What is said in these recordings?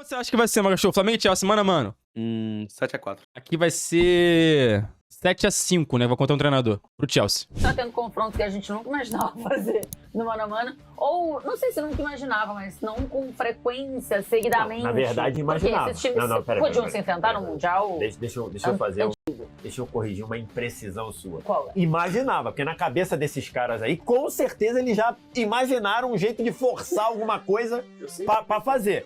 Quanto você acha que vai ser, Magachou? Flamengo e Chelsea, mano a mano? 7x4. Aqui vai ser 7x5, né? Vou contar um treinador pro Chelsea. Tá tendo confronto que a gente nunca imaginava fazer no mano a mano. Ou, não sei se nunca imaginava, mas não com frequência, seguidamente. Não, na verdade, imaginava. Porque esses times podiam se enfrentar no Mundial. Deixa eu corrigir uma imprecisão sua. Qual é? Imaginava, porque na cabeça desses caras aí, com certeza eles já imaginaram um jeito de forçar alguma coisa pra fazer.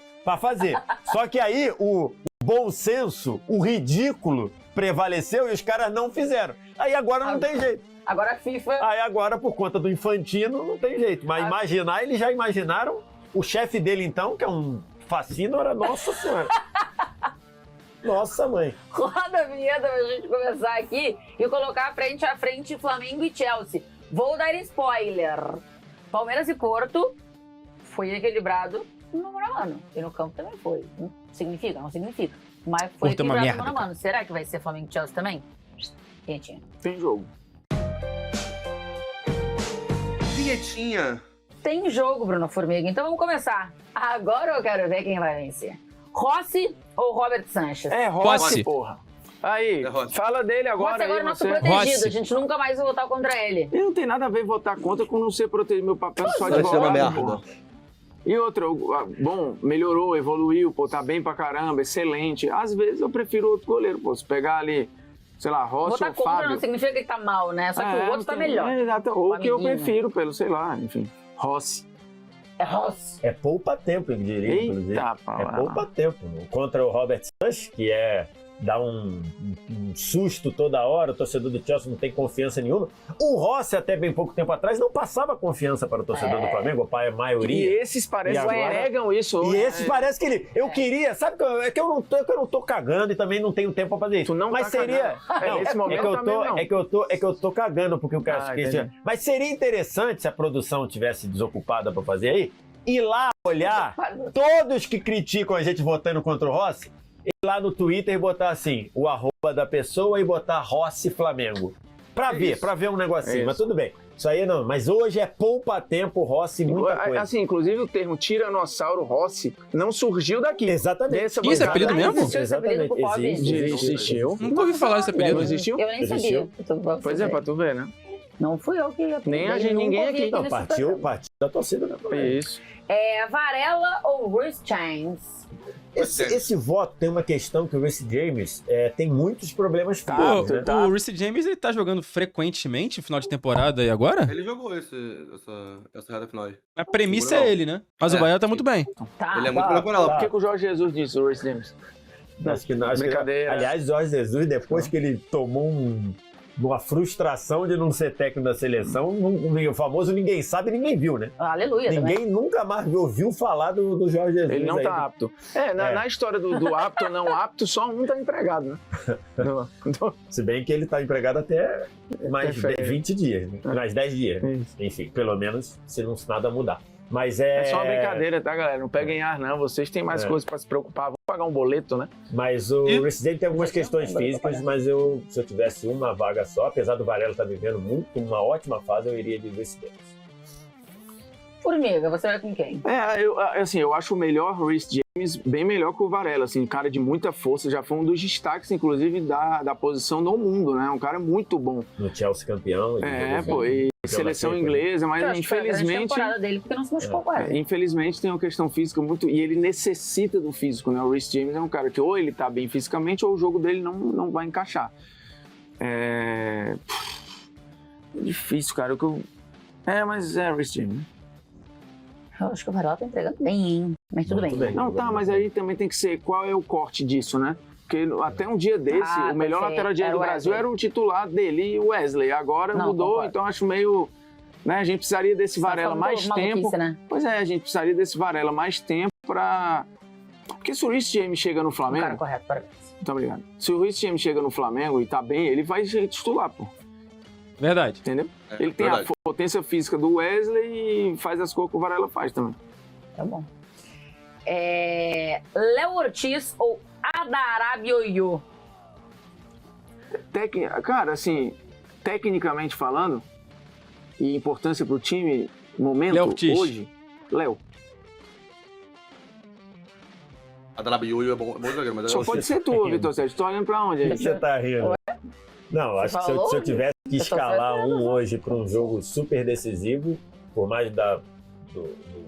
Só que aí o bom senso, o ridículo prevaleceu e os caras não fizeram. Aí agora não tem jeito. Agora a FIFA... Aí agora, por conta do Infantino, não tem jeito. Mas imaginar, eles já imaginaram. O chefe dele, então, que é um fascínio, era Nossa Senhora. Nossa, mãe. Roda a vinheta pra gente começar aqui e colocar frente a frente Flamengo e Chelsea. Vou dar spoiler. Palmeiras e Porto foi equilibrado no mano a mano. E no campo também foi. Não significa? Mas foi Porto é uma equilibrado no merda, mano a mano. Será que vai ser Flamengo e Chelsea também? Quentinho. Tem jogo. Vinhetinha. Tem jogo, Bruno Formiga. Então vamos começar. Agora eu quero ver quem vai vencer. Rossi ou Robert Sanches? É Rossi. Rossi, porra. Aí, É Rossi. fala dele agora. Rossi agora é aí, nosso você. protegido. Rossi. A gente nunca mais vai votar contra ele. E não tem nada a ver votar contra com não ser protegido. Meu papel só de Vai ser uma advogado, merda. porra. E outra, bom, melhorou, evoluiu, pô, tá bem pra caramba, excelente. Às vezes eu prefiro outro goleiro, pô. Se pegar ali, sei lá, Rossi Votar ou contra Fábio. não significa que ele tá mal, né? Só que o outro tá melhor. É, exato. Ou O que eu amiguinho. prefiro, pelo, sei lá, enfim. Rossi. É Rossi. É poupa-tempo, eu diria, inclusive. Eita, pau. É poupa-tempo. Contra o Robert Sanches, que dá um susto toda hora, o torcedor do Chelsea não tem confiança nenhuma. O Rossi, até bem pouco tempo atrás, não passava confiança para o torcedor do Flamengo, a E maioria. esses parecem E que agora- pregam isso. E esses parece que ele... Eu queria... Sabe que eu não tô cagando e também não tenho tempo pra fazer isso. Tu não Mas tá seria... cagando. Não, Nesse momento também não. é que eu tô cagando porque o cara... entendi. Mas seria interessante se a produção tivesse desocupada pra fazer aí, ir lá olhar todos que criticam a gente votando contra o Rossi, ir lá no Twitter e botar assim, o arroba da pessoa e botar Rossi Flamengo. Pra ver um negocinho, Isso. mas tudo bem. Isso aí não, mas hoje é poupa-tempo, Rossi, muita coisa. Assim, inclusive o termo Tiranossauro Rossi não surgiu daqui. Exatamente. Dessa Ih, esse é bancada. apelido mesmo? Existiu esse apelido pro Bob? Existiu. Nunca ouvi falar desse apelido. Não existiu? Eu nem Existiu. sabia. Pois é, pra tu ver, né? Não fui eu que... Nem a gente, ninguém aqui. Não, nesse partiu programa. da torcida da Flamengo. Isso. Varela ou Reece James? Esse voto tem uma questão que o Reece James tem muitos problemas Pô, físicos, né? o Reece James, ele tá jogando frequentemente no final de temporada e agora? Ele jogou essa reta final aí. A premissa é ele, né? Mas o Bahia tá muito bem. Tá. Ele é muito bom por ela. O que o Jorge Jesus disse, o Reece James? Acho que não. Brincadeira. Aliás, Jorge Jesus, depois que ele tomou uma frustração de não ser técnico da seleção, o famoso ninguém sabe, ninguém viu, né? Aleluia também. Ninguém nunca mais ouviu falar do Jorge Jesus. Ele não aí. tá apto. Na história do apto ou não apto, só um tá empregado, né? Se bem que ele tá empregado até mais Perfeito. 20 dias, né? Mais 10 dias. Né? Isso. Enfim, pelo menos se não nada mudar. Mas É só uma brincadeira, tá, galera? Não peguem ar, não. Vocês têm mais coisas pra se preocupar. Vamos pagar um boleto, né? Mas o E- Reece James tem algumas questões não, físicas, mas se eu tivesse uma vaga só, apesar do Varela estar vivendo uma ótima fase, eu iria de Reece James. Formiga, você vai com quem? Eu acho o melhor Reece James bem melhor que o Varela, assim, cara de muita força, já foi um dos destaques, inclusive, da posição no mundo, né? Um cara muito bom. No Chelsea campeão. E seleção inglesa, mas Eu acho que foi a grande infelizmente... temporada dele, porque não se machucou quase. Infelizmente tem uma questão física muito... E ele necessita do físico, né? O Reece James é um cara que ou ele tá bem fisicamente ou o jogo dele não vai encaixar. É difícil, cara. Mas é Reece James, né? Eu acho que o Varela tá entregando bem, hein? Mas tudo Muito bem. bem. Não, tá, mas aí também tem que ser qual é o corte disso, né? Porque até um dia desse, o melhor pode ser. lateral direito Era do o Brasil Wesley. era o titular dele e o Wesley. Agora Não, mudou, concordo. então acho meio... Né, a gente precisaria desse Varela Tá mais falando tempo. maluquice, né? Pois é, a gente precisaria desse Varela mais tempo pra... Porque se o Reece James chega no O cara Flamengo... correto, parabéns. Muito obrigado. Se o Reece James chega no Flamengo e tá bem, ele vai ser titular, pô. Verdade. Entendeu? É, Ele tem verdade. a potência física do Wesley e faz as coisas que o Varela faz também. Tá bom. Léo Ortiz ou Adarabioyo? Cara, assim, tecnicamente falando, e importância pro time, momento, Léo Ortiz. hoje, Léo. Adalabiuio é bom zagueiro, mas Só pode ser tu, Vitor Sérgio. Tô olhando pra onde O aí? que você tá rindo? Não, acho que se eu tivesse que escalar um hoje para um jogo super decisivo, por mais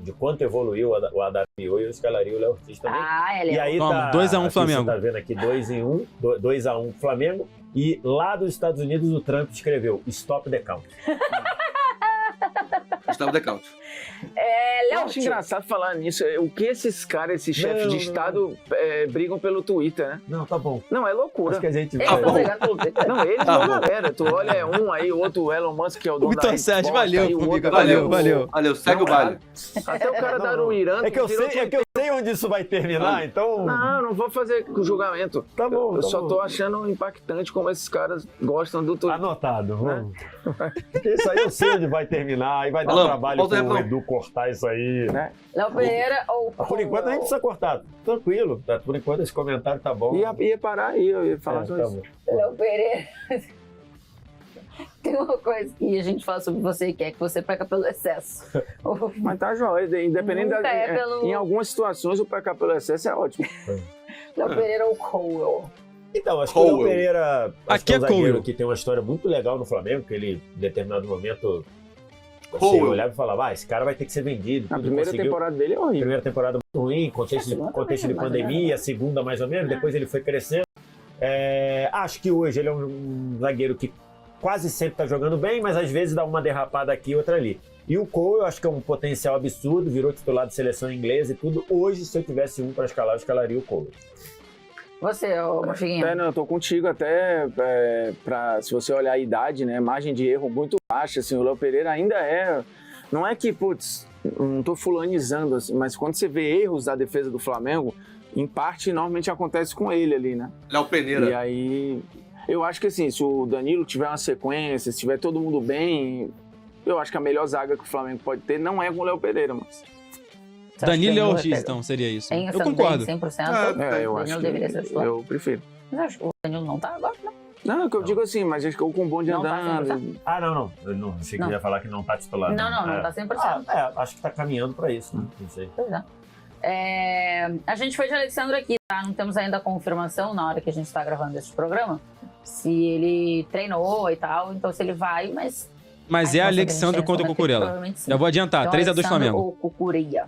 de quanto evoluiu o Adalabiuio, eu escalaria o Léo Ortiz também. ele E aí Toma, tá 2 a 1 aqui Flamengo. Você tá vendo aqui 2-1 Flamengo. E lá dos Estados Unidos o Trump escreveu Stop the count. Estava de count. Eu acho engraçado falar nisso. O que esses caras, esses chefes de Estado, brigam pelo Twitter, né? Não, tá bom. Não, é loucura. Acho que a gente Eles vai... estão brigando pelo Twitter. Não, eles não, galera. Tu olha um aí, outro, o Elon Musk, que é o dono da Vitor Sérgio, resposta, valeu, aí o outro Fubica, vai valeu, o- valeu. Valeu, segue o baile. Até o cara da Aruirã... É que eu sei onde isso vai terminar, então... Não vou fazer com julgamento. Tá bom, Eu tá só bom. tô achando impactante como esses caras gostam do Twitter. Anotado, vamos. Porque isso aí eu sei onde vai terminar, aí vai dar Alan, trabalho volta pro aí, Edu cortar isso aí. Né? Léo Pereira ou Por enquanto a gente precisa cortar, tranquilo. Tá? Por enquanto esse comentário tá bom. Ia parar aí, eu ia falar É, só tá isso. bom. Léo Pereira. Tem uma coisa que a gente fala sobre você, que é que você peca pelo excesso. Mas tá jóia, independente Nunca é pelo- Em algumas situações o pecar pelo excesso é ótimo. Léo Pereira ou Cole. Então, acho que o Léo Cole. Pereira Aqui que é é um zagueiro Cole. que tem uma história muito legal no Flamengo, que ele, em determinado momento, você Cole. olhava e falava, esse cara vai ter que ser vendido. A tudo, primeira conseguiu. temporada dele é A horrível. primeira temporada muito ruim, contexto segunda de também, mais ou pandemia, menos. a segunda mais ou menos, depois ele foi crescendo. Acho que hoje ele é um zagueiro que quase sempre está jogando bem, mas às vezes dá uma derrapada aqui e outra ali. E o Cole, eu acho que é um potencial absurdo, virou titular de seleção inglesa e tudo. Hoje, se eu tivesse um para escalar, eu escalaria o Cole. Você, ô Mofiguinho. Não, eu tô contigo até se você olhar a idade, né? Margem de erro muito baixa, assim, o Léo Pereira ainda é. Não é que, putz, não tô fulanizando, assim, mas quando você vê erros da defesa do Flamengo, em parte normalmente acontece com ele ali, né? Léo E Pereira. aí, eu acho que assim, se o Danilo tiver uma sequência, se tiver todo mundo bem, eu acho que a melhor zaga que o Flamengo pode ter não é com o Léo Pereira, mas... Você acha que Danilo e Danilo Ortiz, vai então, seria isso. pegar? Eu concordo. 100%. eu Danilo acho deveria ser que titular. eu prefiro. Mas acho que o Danilo não tá agora, não. Não, é o que eu digo assim, mas acho que eu com um bonde Não tá andando... Ah, não. Eu não achei que Não. ia falar que não tá titular. Não tá 100%. Acho que tá caminhando para isso, né? Não sei. Pois é. A gente foi de Alexandre aqui, tá? Não temos ainda a confirmação na hora que a gente tá gravando esse programa. Se ele treinou e tal, então se ele vai, mas... Mas é Alexandre contra o Cucurella. Provavelmente sim. Já vou adiantar, Então, 3x2 Alexandre Flamengo. ou Cucureia.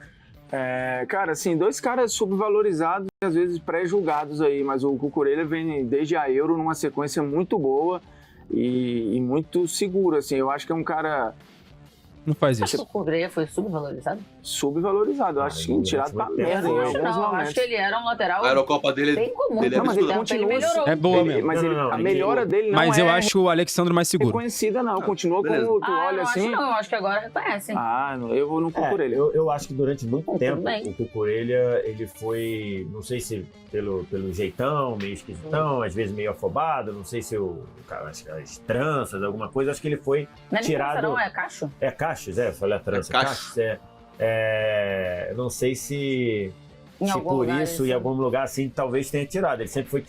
Cara, assim, dois caras subvalorizados e às vezes pré-julgados aí, mas o Cucurella vem desde a Euro numa sequência muito boa e muito seguro, assim. Eu acho que é um cara Não faz Acho que isso. o Cucureia foi subvalorizado? subvalorizado. Eu acho que tirado pra merda em Eu alguns acho não, momentos. acho que ele era um lateral A Eurocopa dele bem comum. dele é Não, mas ele absurda. Então, ele continua... melhorou. É boa mesmo. Mas Não, a ele- melhora dele não Mas é eu acho o Alexandre mais seguro. reconhecida, não. Continua beleza. como tu Eu olha não assim... acho não, eu acho que agora reconhecem. Eu vou no Cucurella. Eu acho que durante muito Tudo tempo bem. o Cucurella, ele foi, não sei se pelo jeitão, meio esquisitão, às vezes meio afobado, não sei se acho que as tranças, alguma coisa, acho que ele foi Não é nem tirado- trança, não, é cacho. Cachos, falei a trança, Cacho. Cachos, não sei se Em se algum por lugar, isso, em algum lugar assim, talvez tenha tirado. Ele sempre foi.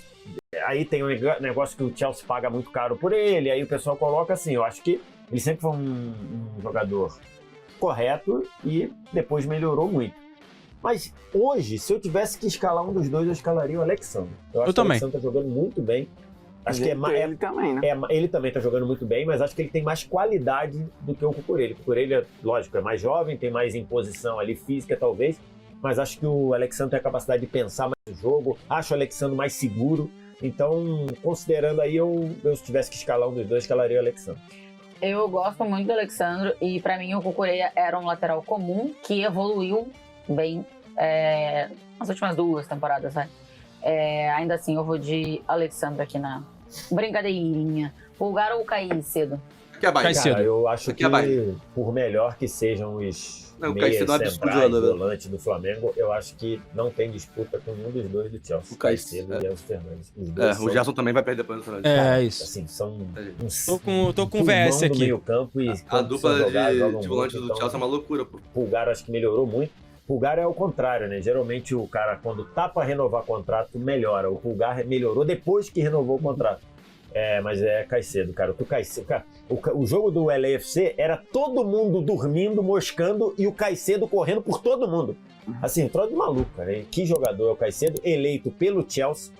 Aí tem um negócio que o Chelsea paga muito caro por ele, aí o pessoal coloca assim. Eu acho que ele sempre foi um jogador correto e depois melhorou muito. Mas hoje, se eu tivesse que escalar um dos dois, eu escalaria o Alexandre. Eu acho Eu que o também. Alexandre tá jogando muito bem. Acho que ele também, né? ele também tá jogando muito bem, mas acho que ele tem mais qualidade do que o Cucurella. O Cucurella, lógico, é mais jovem, tem mais imposição ali física, talvez, mas acho que o Alexandre tem a capacidade de pensar mais no jogo, acho o Alexandre mais seguro. Então, considerando aí, se tivesse que escalar um dos dois, escalaria o Alexandre. Eu gosto muito do Alexandre e pra mim o Cucureia era um lateral comum que evoluiu bem nas últimas 2 temporadas, vai. Ainda assim, eu vou de Alexandre aqui na brincadeirinha. Pulgar ou cair cedo? Que é Bahia. Cai Cara, cedo. eu acho Aqui que, é Bahia. por melhor que sejam os Não, o meias Caicedo é um absurdo centrais, jogador. volantes do Flamengo, eu acho que não tem disputa com nenhum dos dois do Chelsea. O Caicedo, e Enzo Fernandes. Os dois O são- Gerson também vai perder para o Fernandes. É isso. Assim, são Tô com pulmão VS do aqui. meio campo e A quando dupla precisam jogar, jogam de volante muito, do então, Chelsea é uma loucura, pô. Pulgar acho que melhorou muito. Pulgar é o contrário, né? Geralmente o cara, quando tá pra renovar contrato, melhora. O Pulgar melhorou depois que renovou o contrato. Mas é Caicedo, cara. O jogo do LAFC era todo mundo dormindo, moscando e o Caicedo correndo por todo mundo. Assim, troço de maluco, cara. Que jogador é o Caicedo? Eleito pelo Chelsea.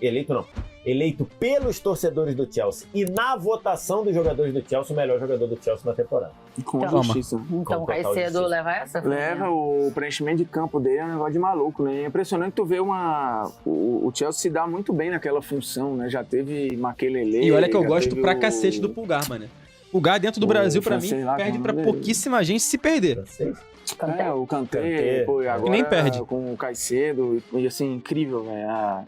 Eleito pelos torcedores do Chelsea. E na votação dos jogadores do Chelsea, o melhor jogador do Chelsea na temporada. Com Então, justiça. Então, Com o total Caicedo justiça. leva essa? Leva o preenchimento de campo dele, é um negócio de maluco, né? É impressionante tu ver o Chelsea se dá muito bem naquela função, né? Já teve Makelele. E olha que eu já gosto teve pra cacete do Pulgar, mano. Pulgar dentro do Brasil, pra mim, francês lá, perde como pra é o nome pouquíssima gente se perder. Francês? O Kanté, Kanté. pô, e agora nem perde. com o Caicedo, e assim, incrível, velho. A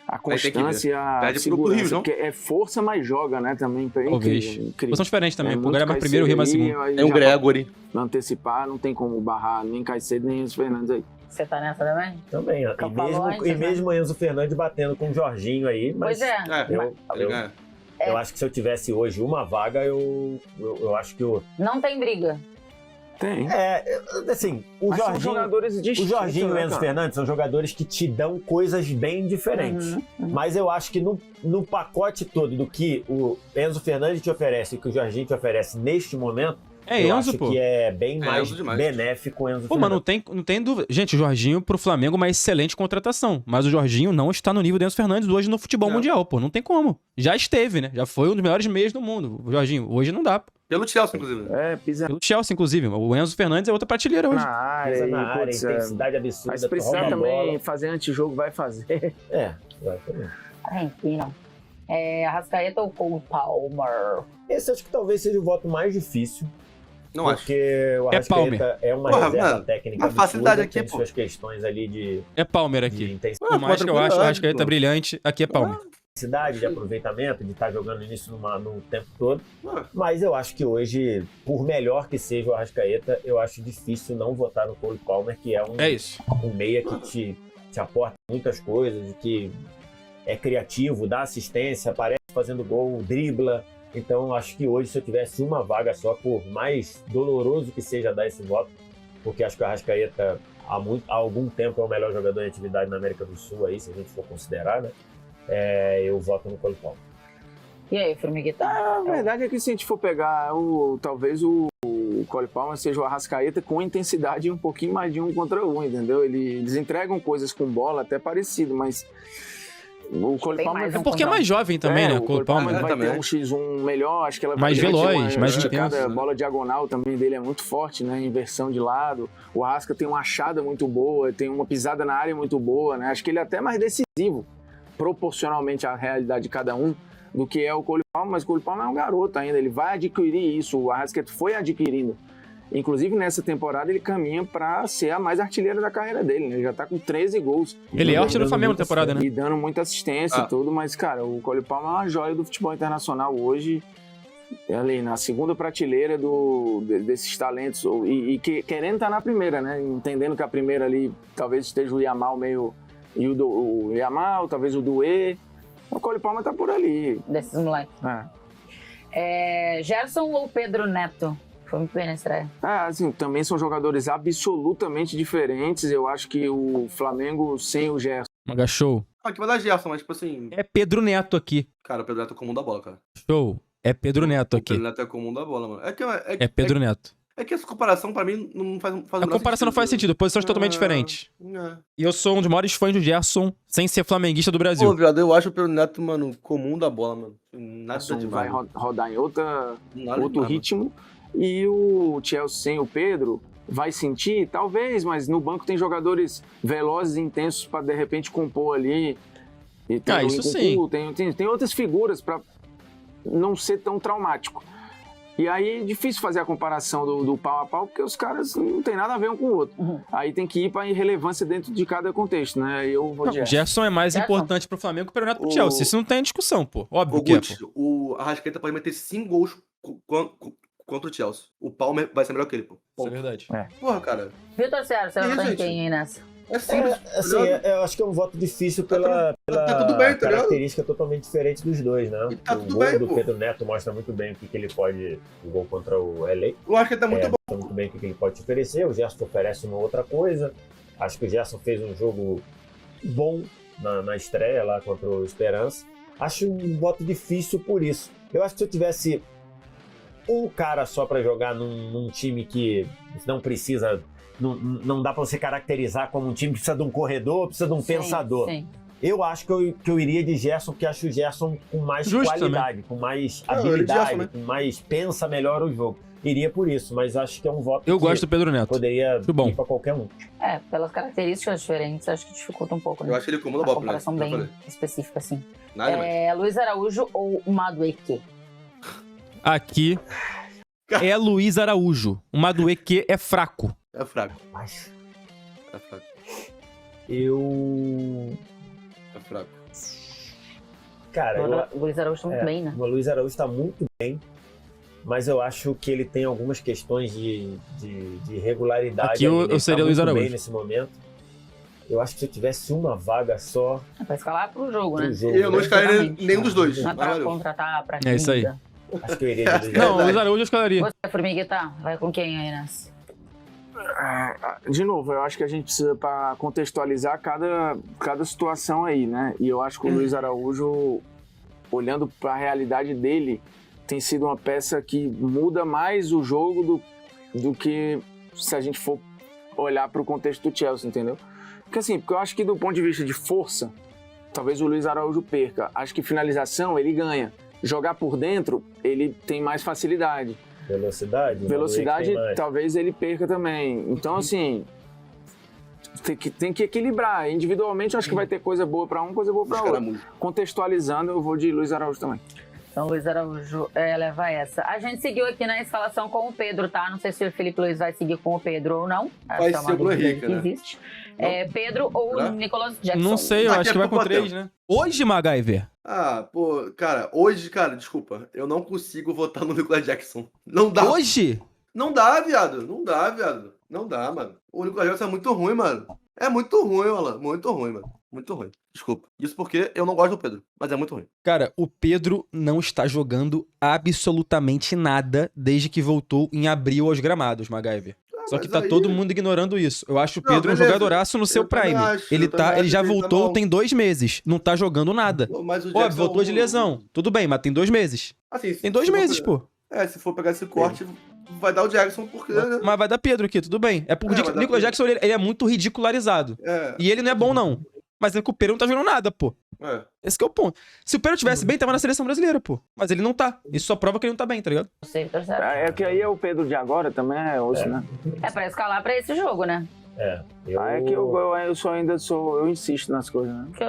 Aí tem que constância e a Perde pro segurança, Rio, não? porque é força, mas joga, né, também. É Talvez. incrível. Posição diferente também. É O Pulgar é muito mais primeiro, o Rio é mais Caicedo segundo. aí, É um já Gregory. pra antecipar, não tem como barrar nem Caicedo, nem Enzo Fernandes aí. Você tá nessa também? Também. Então falou antes, E mesmo o Enzo Fernandes batendo com o Jorginho aí. Mas Pois é. Ele ganha. eu acho que se eu tivesse hoje uma vaga, eu acho que Não tem briga. Tem. assim, o Mas são Jorginho... jogadores O distintos, Jorginho e o né, Enzo cara? Fernandes são jogadores que te dão coisas bem diferentes. Mas eu acho que no pacote todo do que o Enzo Fernandes te oferece e que o Jorginho te oferece neste momento, É eu Enzo, acho pô. que é bem É mais Enzo demais. benéfico o Enzo Pô, mas Fernandes. não tem dúvida. Gente, o Jorginho pro Flamengo é uma excelente contratação. Mas o Jorginho não está no nível do Enzo Fernandes hoje no futebol Não. mundial, pô. Não tem como. Já esteve, né? Já foi um dos melhores meias do mundo. O Jorginho. Hoje não dá, pô. Pelo Chelsea, inclusive. Pisa Pelo Chelsea, inclusive. O Enzo Fernandes é outra prateleira hoje. na área, Pisa e, na área, putz, intensidade absurda. Mas se precisar rouba a também bola. fazer antijogo, vai fazer. Exatamente. Enfim, não. Arrascaeta ou Cole Palmer? Esse acho que talvez seja o voto mais difícil. Não acho. Porque o Palmer. Arrascaeta é uma Porra, reserva mano, técnica uma facilidade absurda, aqui, tem pô. suas questões ali de É Palmer de aqui. intensidade. Por mais que eu acho o Arrascaeta pô. brilhante, aqui é Palmer. De aproveitamento, de estar jogando nisso no tempo todo. Ah, Mas eu acho que hoje, por melhor que seja o Arrascaeta, eu acho difícil não votar no Cole Palmer, que é É isso. um meia que te aporta muitas coisas, que é criativo, dá assistência, aparece fazendo gol, dribla. Então eu acho que hoje, se eu tivesse uma vaga só, por mais doloroso que seja dar esse voto, porque acho que o Arrascaeta há algum tempo é o melhor jogador em atividade na América do Sul, aí, se a gente for considerar, né? Eu voto no Cole Palmer. E aí, Formiguita? A verdade é que se a gente for pegar talvez o Cole Palmer seja o Arrascaeta com intensidade um pouquinho mais de um contra um, entendeu? Eles entregam coisas com bola até parecido, mas o Cole Tem Palmer mais É porque é mais jovem também, né? o O Cole Palmer. vai também. ter um X1 melhor, acho que ela Mais vai ter veloz, mais esticada, intenso, a né? bola diagonal também dele é muito forte, né? Inversão de lado. O Arrasca tem uma achada muito boa, tem uma pisada na área muito boa, né? Acho que ele é até mais decisivo, proporcionalmente à realidade de cada um, do que é o Cole Palmer, mas o Cole Palmer é um garoto ainda, ele vai adquirir isso, o Arrascaeta foi adquirindo. Inclusive, nessa temporada, ele caminha para ser a mais artilheira da carreira dele, né? Ele já tá com 13 gols. Ele é o artilheiro do Flamengo na temporada, né? E dando muita assistência e tudo, mas, cara, o Cole Palmer é uma joia do futebol internacional hoje, ali na segunda prateleira desses talentos, querendo estar na primeira, né? Entendendo que a primeira ali talvez esteja o Yamal meio... E o Yamal, talvez o Doué. O Cole Palmer tá por ali. Desses moleques. Gerson ou Pedro Neto? Foi muito bem na estreia. Assim, também são jogadores absolutamente diferentes. Eu acho que o Flamengo sem o Gerson. Maga show. Aqui vai dar Gerson, mas tipo assim. É Pedro Neto aqui. Cara, o Pedro Neto é comum da bola, cara. Show. É Pedro Neto O aqui. Pedro Neto é comum da bola, mano. É Pedro Neto. É que essa comparação, pra mim, não faz A comparação não faz sentido, posições totalmente diferentes. É. E eu sou um dos maiores fãs do Gerson, sem ser flamenguista do Pô, Brasil. viado, eu acho o Pedro Neto, mano, comum da bola, mano. Nada Gerson vai demais. rodar em outro Nada demais, ritmo. E o Chelsea sem o Pedro vai sentir, talvez, mas no banco tem jogadores velozes e intensos para de repente compor ali. E tem o isso Nkunku, sim. tem outras figuras para não ser tão traumático. E aí é difícil fazer a comparação do pau a pau, porque os caras não tem nada a ver um com o outro. Aí tem que ir para irrelevância dentro de cada contexto, né? Eu vou de O Gerson é mais Gerson. importante pro Flamengo que o Pedro Neto pro O- Chelsea. Isso não tem discussão, pô. Óbvio O que é, Guti, pô. o Arrascaeta pode meter 5 gols contra o Chelsea. O Palmer vai ser melhor que ele, pô. Isso é verdade. Porra, cara. Vitor Sérgio, você Isso, vai gente. quem aí nessa? É simples. Assim, tá ligado? eu acho que é um voto difícil pela tá tudo bem, tá ligado? característica totalmente diferente dos dois, né? E tá O tudo gol bem, do pô. Pedro Neto mostra muito bem o que ele pode... O gol contra o LA. O Arrascaeta tá muito bom. Mostra muito bem o que ele pode te oferecer. O Gerson oferece uma outra coisa. Acho que o Gerson fez um jogo bom na estreia lá contra o Esperança. Acho um voto difícil por isso. Eu acho que se eu tivesse um cara só pra jogar num time que não precisa, não dá pra você caracterizar como um time que precisa de um corredor, precisa de um pensador. Sim. Eu acho que eu iria de Gerson, porque acho o Gerson com mais Justo qualidade, com mais eu iria de habilidade, Gerson, né? com mais pensa melhor o jogo. Iria por isso, mas acho que é um voto Eu que gosto do Pedro Neto. poderia Acho bom. ir pra qualquer um. Pelas características diferentes, acho que dificulta um pouco, né? Eu acho ele como no Uma Bop, né? comparação Já bem falei. específica, assim. Nada demais. Luiz Araújo ou Madueke? Aqui é Luiz Araújo. O Madueke é fraco. É fraco. Mas É fraco. eu... É fraco. Cara, O Luiz Araújo tá muito bem, né? o Luiz Araújo tá muito bem, mas eu acho que ele tem algumas questões de regularidade. Aqui eu ali, né? Ele seria tá Luiz muito Araújo. bem nesse momento. Eu acho que se eu tivesse uma vaga só É pra escalar pro jogo, pro né? jogo, Eu não né? escalaria Exatamente. nenhum dos dois. Não é Mas pra valeu. contratar pra É isso aí. quinta. Acho que eu iria de Luiz Não, Araújo. o Luiz Araújo eu escalaria. Você, Formiguita, vai com quem aí, Nas? De novo, eu acho que a gente precisa para contextualizar cada situação aí, né? E eu acho que o Luiz Araújo, olhando para a realidade dele, tem sido uma peça que muda mais o jogo do que se a gente for olhar para o contexto do Chelsea, entendeu? Porque eu acho que do ponto de vista de força, talvez o Luiz Araújo perca. Acho que finalização ele ganha. Jogar por dentro, ele tem mais facilidade. Velocidade? Velocidade, Tem mais. talvez ele perca também. Então, assim, tem que equilibrar. Individualmente, eu acho que vai ter coisa boa pra um, coisa boa pra outro. Escaramujo. Contextualizando, eu vou de Luiz Araújo também. Então, Luiz Araújo leva essa. A gente seguiu aqui na escalação com o Pedro, tá? Não sei se o Felipe Luiz vai seguir com o Pedro ou não. Vai Essa é uma ser o dúvida Henrique, que né? existe. Pedro ou Será? Nicolas Jackson? Não sei, eu Daqui acho a que vai com pouco 3, né? Hoje, MacGyver. Ah, pô, cara, hoje, cara, desculpa. Eu não consigo votar no Nicolas Jackson. Não dá. Hoje? Não dá, viado. Não dá, viado. Não dá, mano. O Nicolas Jackson é muito ruim, mano. É muito ruim, Alan. Muito ruim, mano. Muito ruim. Desculpa. Isso porque eu não gosto do Pedro, mas é muito ruim. Cara, o Pedro não está jogando absolutamente nada desde que voltou em abril aos gramados, MacGyver. Só que mas tá aí- todo mundo ignorando isso. Eu acho o Não, Pedro um beleza. jogadoraço no seu Eu também prime. acho, Ele eu também ele acho já que ele tá voltou mal. tem 2 meses. Não tá jogando nada. Pô, mas o Óbvio, Jackson... voltou de lesão. Tudo bem, mas tem 2 meses. Assim, Tem 2 se for meses, pegar- pô. Se for pegar esse corte, vai dar o Jackson, porque... né? Mas vai dar Pedro aqui, tudo bem. É porque É, o vai dar Nicolas Pedro. Jackson ele é muito ridicularizado. É, E ele não é bom, não. Mas é que o Pedro não tá jogando nada, pô. é. Esse que é o ponto. Se o Pedro tivesse bem, tava na seleção brasileira, pô. Mas ele não tá. Isso só prova que ele não tá bem, tá ligado? Não sei, terceiro. É que aí é o Pedro de agora também, é osso, né? É pra escalar pra esse jogo, né? É Que eu só ainda sou... Eu insisto nas coisas, né? Porque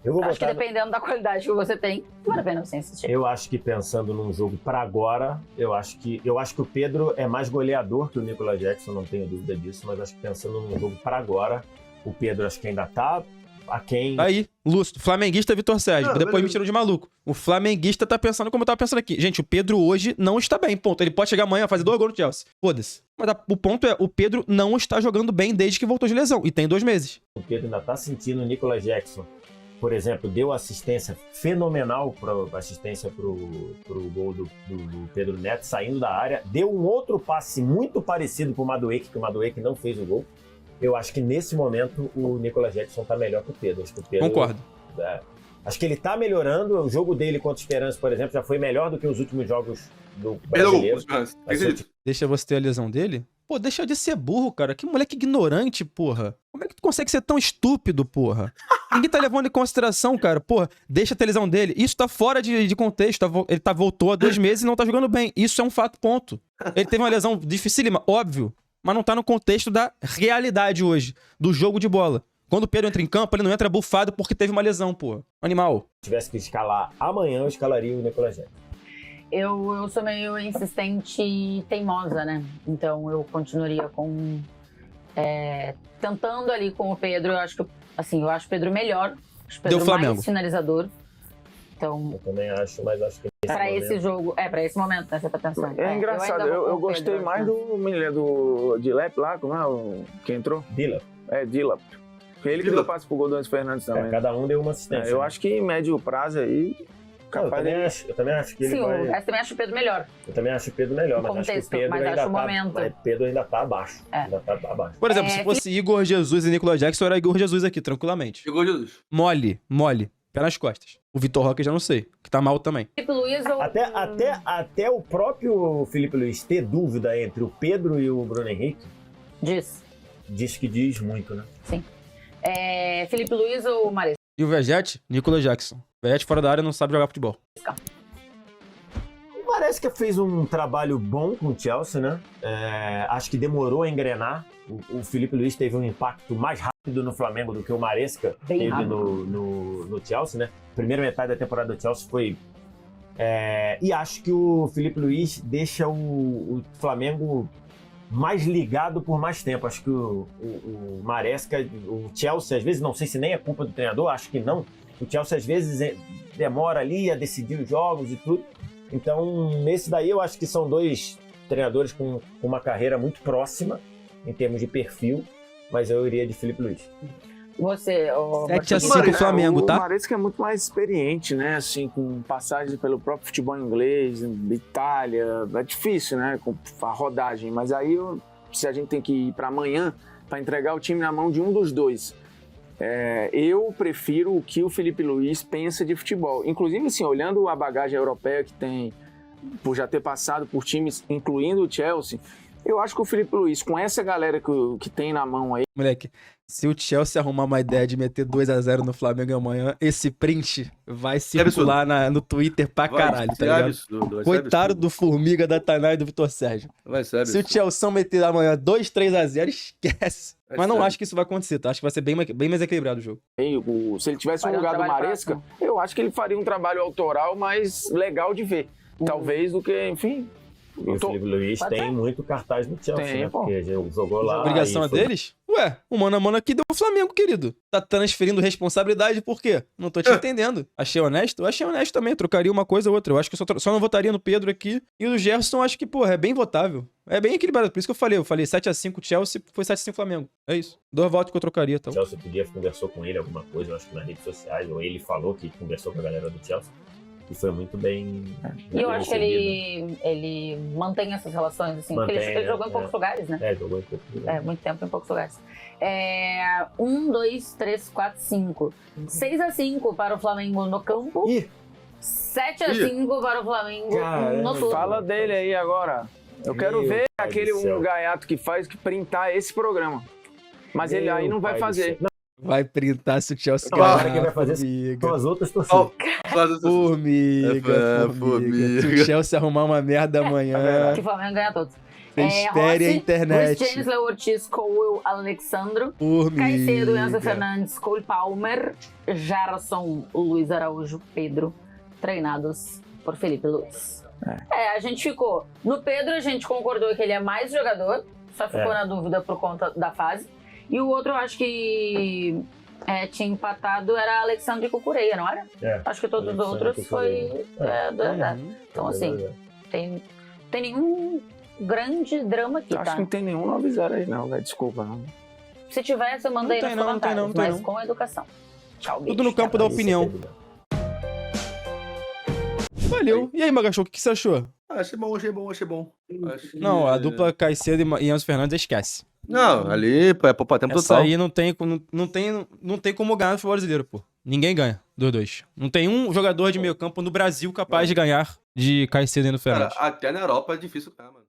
eu vou acho que votar... dependendo da qualidade que você tem, vale a pena você insistir. Eu acho que pensando num jogo pra agora, eu acho que o Pedro é mais goleador que o Nicolas Jackson, não tenho dúvida disso, mas acho que pensando num jogo pra agora, o Pedro acho que ainda tá aquém. Aí, Lúcio, flamenguista Vitor Sérgio. Não, Depois beleza. me tiram de maluco. O flamenguista tá pensando como eu tava pensando aqui. Gente, o Pedro hoje não está bem, ponto. Ele pode chegar amanhã, fazer 2 gols no Chelsea. Foda-se. Mas o ponto é, o Pedro não está jogando bem desde que voltou de lesão. E tem 2 meses. O Pedro ainda tá sentindo o Nicolas Jackson. Por exemplo, deu assistência fenomenal assistência pro gol do Pedro Neto saindo da área. Deu um outro passe muito parecido pro Madueke, que o Madueke não fez o gol. Eu acho que nesse momento o Nicolas Jackson tá melhor que o Pedro. Acho que o Pedro, Concordo. Acho que ele tá melhorando. O jogo dele contra o Esperança, por exemplo, já foi melhor do que os últimos jogos do Pelo brasileiro. gol. Vai ser o Deixa você ter a lesão dele? Pô, deixa de ser burro, cara. Que moleque ignorante, porra. Como é que tu consegue ser tão estúpido, porra? Ninguém tá levando em consideração, cara. Porra, deixa a lesão dele. Isso tá fora de contexto. Ele voltou há 2 meses e não tá jogando bem. Isso é um fato, ponto. Ele teve uma lesão dificílima, óbvio. Mas não tá no contexto da realidade hoje. Do jogo de bola. Quando o Pedro entra em campo, ele não entra bufado porque teve uma lesão, porra. Animal. Se tivesse que escalar amanhã, eu escalaria o Nicolas Jackson. Eu sou meio insistente e teimosa, né? Então eu continuaria com... tentando ali com o Pedro. Eu acho o Pedro melhor. Acho o Pedro Deu Flamengo. mais finalizador. Então, Eu também acho, mas acho que nesse pra momento- esse jogo... pra esse momento, né? Você tá pensando. É engraçado, ainda vou com eu o gostei Pedro, mais né? do menino do Dilep lá, como é o que entrou? Dila. Dilap. Porque ele que deu passe pro gol do Anderson Fernandes também. Cada um deu uma assistência. Eu acho que em médio prazo aí, Não, eu capaz também dele... acho. Eu também acho que ele Sim, vai... eu também acho o Pedro melhor. Eu também acho o Pedro melhor, No mas acho que o contexto, Pedro mas ainda acho o tá... momento. Mas o Pedro ainda tá abaixo. É. Ainda tá abaixo. Por exemplo, se fosse Igor Jesus e Nicolas Jackson, era Igor Jesus aqui, tranquilamente. Chegou Jesus. Mole. Pé nas costas. O Vitor Roque já não sei, que tá mal também. Felipe Luiz ou... Até o próprio Felipe Luiz ter dúvida entre o Pedro e o Bruno Henrique, Diz que diz muito, né? Felipe Luiz ou Maresca? E o Vegete, Nicolas Jackson. Vegete fora da área não sabe jogar futebol. Parece que fez um trabalho bom com o Chelsea, né? Acho que demorou a engrenar. O Felipe Luiz teve um impacto mais rápido no Flamengo do que o Maresca teve no Chelsea, né? Primeira metade da temporada do Chelsea foi... e acho que o Felipe Luiz deixa o Flamengo mais ligado por mais tempo. Acho que o Maresca, o Chelsea, às vezes, não sei se nem é culpa do treinador, acho que não. O Chelsea, às vezes, demora ali a decidir os jogos e tudo. Então, nesse daí, eu acho que são dois treinadores com uma carreira muito próxima, em termos de perfil, mas eu iria de Felipe Luiz. Você, 7-5 Flamengo, tá? O Maresca é muito mais experiente, né? Assim, com passagens pelo próprio futebol inglês, Itália. É difícil, né? Com a rodagem. Mas aí, se a gente tem que ir para amanhã, para entregar o time na mão de um dos dois, eu prefiro o que o Felipe Luiz pensa de futebol. Inclusive, assim, olhando a bagagem europeia que tem, por já ter passado por times, incluindo o Chelsea, eu acho que o Felipe Luiz, com essa galera que tem na mão aí... Moleque, se o Chelsea arrumar uma ideia de meter 2-0 no Flamengo amanhã, esse print vai circular no Twitter pra caralho, tá ligado? Absurdo, Coitado do Formiga, da Tainá e do Vitor Sérgio. Vai ser Se o absurdo. Chelsea meter amanhã 2-3-0, esquece. Vai Mas não ser. acho que isso vai acontecer, tá? Acho que vai ser bem mais equilibrado o jogo. Se ele tivesse no Faria um lugar do trabalho Maresca, prático. eu acho que ele faria um trabalho autoral mais legal de ver. Talvez do que, enfim... E o Felipe Luiz Pode tem muito cartaz no Chelsea, Tem, né? pô. Porque jogou lá. A obrigação é e foi- deles? Ué, o mano a mano aqui deu o Flamengo, querido. Tá transferindo responsabilidade por quê? Não tô te entendendo. Achei honesto? Eu achei honesto também. Trocaria uma coisa ou outra. Eu acho que só não votaria no Pedro aqui. E o Gerson, acho que, porra, é bem votável. É bem equilibrado. Por isso que eu falei. Eu falei 7-5 Chelsea, foi 7-5 Flamengo. É isso. 2 votos que eu trocaria, O então. Chelsea conversou com ele alguma coisa, eu acho que nas redes sociais, ou ele falou que conversou com a galera do Chelsea. E foi muito bem. E eu bem acho que recebido. ele mantém essas relações, assim, porque Mantém, ele jogou né? em poucos lugares, né? Jogou em pouco. Muito tempo em poucos lugares. 1, 2, 3, 4, 5. 6-5 para o Flamengo no campo. Ih, 7-5 para o Flamengo Caramba. no turno. Fala dele aí agora. Eu quero Meu ver pai aquele do céu. gaiato que printar esse programa. Mas ele aí não vai Meu pai do fazer. céu. Não, Vai printar se o Chelsea agora quem vai fazer formiga. são as outras torcidas. Formiga. Formiga. Se o Chelsea arrumar uma merda amanhã, Que o Flamengo ganha todos. espere a Rossi, internet. Luiz Chancellor, Ortiz, Cole, Alexandro, Caicedo, Enzo Formiga. Fernandes, Cole Palmer, Jarson, Luiz Araújo, Pedro, treinados por Felipe Luiz. A gente ficou. No Pedro, a gente concordou que ele é mais jogador, só ficou na dúvida por conta da fase. E o outro, eu acho que tinha empatado, era Alexandre e Cucureia, não era? Acho que todos os Alexandre outros foi 2-0. Então, assim, tem nenhum grande drama aqui, Eu acho tá? que não tem nenhum 9-0 aí, não, velho. Desculpa, não. Se tivesse, eu mandei Não nos tem não, não tem comentários, não, não tem mas não. com educação. Tchau, Tudo no campo da opinião. Valeu. E aí, Magacho, o que você achou? Achei bom. Acho que- Não, a dupla Caicedo e Enzo Fernandes esquece. Não, ali, pô, é poupar tempo Essa total. aí não tem como ganhar no futebol brasileiro, pô. Ninguém ganha dos dois. Não tem um jogador de meio campo no Brasil capaz de ganhar de Caicedo e Enzo Cara, Fernandes. até na Europa é difícil ganhar, mano.